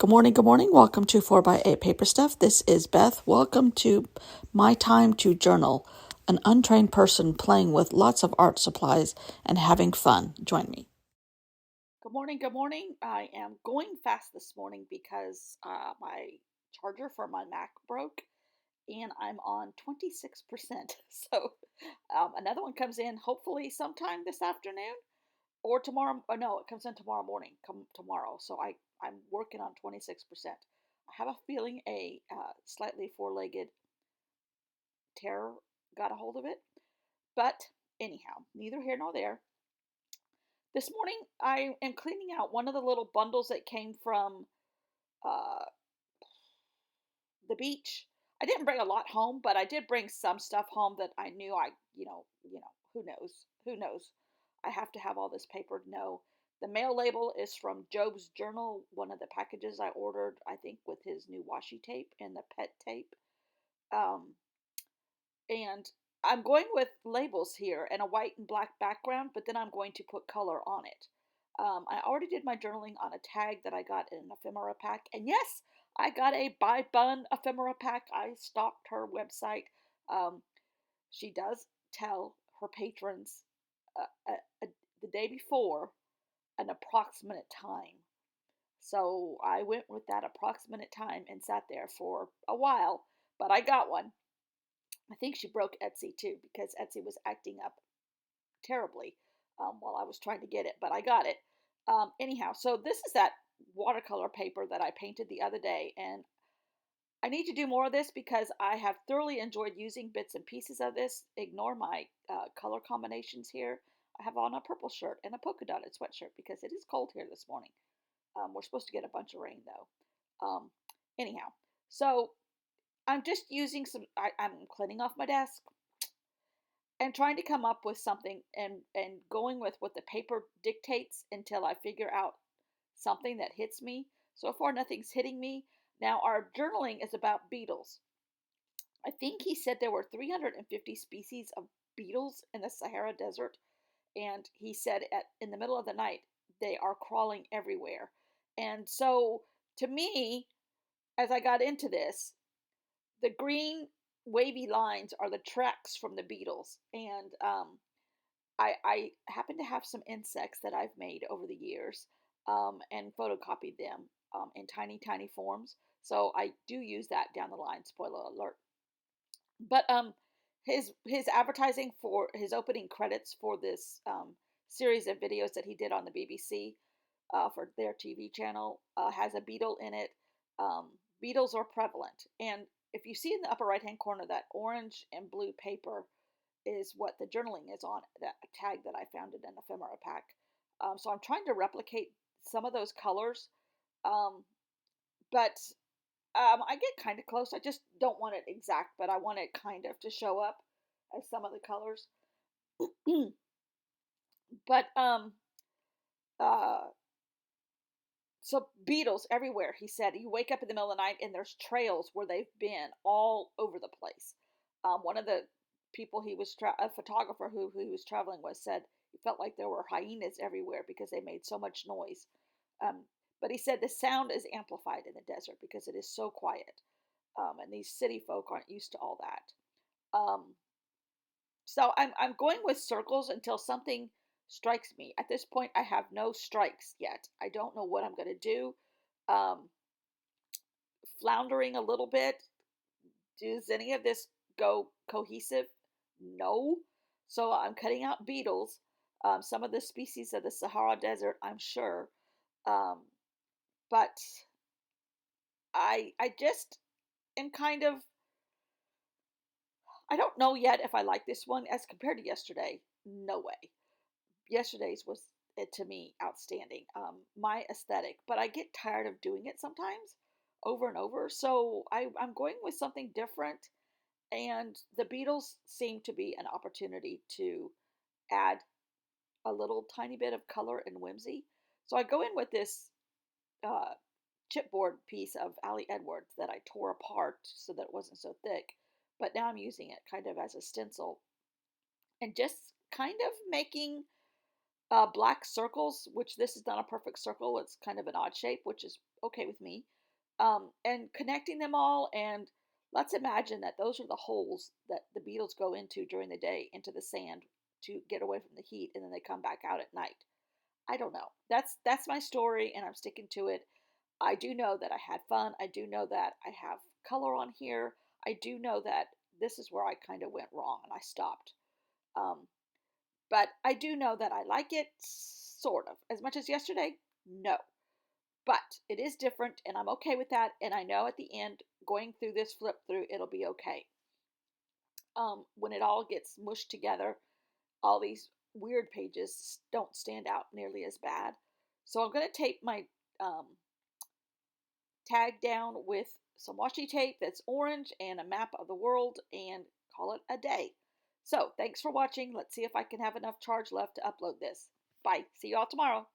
Good morning, good morning. Welcome to 4x8 Paper Stuff. This is Beth. Welcome to My Time to Journal, an untrained person playing with lots of art supplies and having fun. Join me. Good morning, good morning. I am going fast this morning because my charger for my Mac broke and I'm on 26%. So another one comes in hopefully sometime this afternoon or tomorrow. Oh, no, it comes in tomorrow morning. Come tomorrow. So I'm working on 26%. I have a feeling a slightly four-legged terror got a hold of it. But anyhow, neither here nor there. This morning I am cleaning out one of the little bundles that came from uh, the beach. I didn't bring a lot home, but I did bring some stuff home that I knew who knows? Who knows? I have to have all this paper. No. The mail label is from Job's Journal, one of the packages I ordered, I think, with his new washi tape and the pet tape. Um, and I'm going with labels here and a white and black background, but then I'm going to put color on it. I already did my journaling on a tag that I got in an ephemera pack. And yes, I got a Buy Bun ephemera pack. I stalked her website. Um, she does tell her patrons uh, uh, the day before an approximate time. So I went with that approximate time and sat there for a while, but I got one. I think she broke Etsy too because Etsy was acting up terribly while I was trying to get it, but I got it. Anyhow, so this is that watercolor paper that I painted the other day, and I need to do more of this because I have thoroughly enjoyed using bits and pieces of this. Ignore my color combinations here. I have on a purple shirt and a polka dotted sweatshirt because it is cold here this morning. We're supposed to get a bunch of rain though. Anyhow, so I'm just using I'm cleaning off my desk and trying to come up with something and going with what the paper dictates until I figure out something that hits me. So far, nothing's hitting me. Now, our journaling is about beetles. I think he said there were 350 species of beetles in the Sahara Desert, and he said in the middle of the night they are crawling everywhere. And so, to me, as I got into this, the green wavy lines are the tracks from the beetles, and I happen to have some insects that I've made over the years and photocopied them in tiny, tiny forms. So I do use that down the line. Spoiler alert. But his advertising for his opening credits for this series of videos that he did on the BBC for their TV channel has a beetle in it. Um, Beetles are prevalent, and if you see in the upper right hand corner that orange and blue paper is what the journaling is on, that tag that I found in an ephemera pack. So I'm trying to replicate some of those colors, um, but I get kind of close. I just don't want it exact, but I want it kind of to show up as some of the colors. But uh, so beetles everywhere. He said you wake up in the middle of the night and there's trails where they've been all over the place. One of the people a photographer who he was traveling with said he felt like there were hyenas everywhere because they made so much noise. Um, but he said the sound is amplified in the desert because it is so quiet, and these city folk aren't used to all that. So I'm going with circles until something strikes me. At this point, I have no strikes yet. I don't know what I'm going to do. Um, Floundering a little bit. Does any of this go cohesive? No. So I'm cutting out beetles. Some of the species of the Sahara Desert, I'm sure. Um, but I just am kind of, I don't know yet if I like this one as compared to yesterday. No way. Yesterday's was to me outstanding. My aesthetic, but I get tired of doing it sometimes over and over. So I'm going with something different, and the Beatles seem to be an opportunity to add a little tiny bit of color and whimsy. So I go in with this uh, chipboard piece of Ali Edwards that I tore apart so that it wasn't so thick, but now I'm using it kind of as a stencil and just kind of making Black circles, which this is not a perfect circle, it's kind of an odd shape, which is okay with me. And connecting them all, and let's imagine that those are the holes that the beetles go into during the day into the sand to get away from the heat, and then they come back out at night. I don't know. That's my story, and I'm sticking to it. I do know that I had fun. I do know that I have color on here. I do know that this is where I kind of went wrong and I stopped. Um, but I do know that I like it, sort of. As much as yesterday, no. But it is different, and I'm okay with that. And I know at the end, going through this flip through, it'll be okay. When it all gets mushed together, all these weird pages don't stand out nearly as bad. So I'm going to tape my um, tag down with some washi tape that's orange and a map of the world and call it a day. So thanks for watching. Let's see if I can have enough charge left to upload this. Bye. See you all tomorrow.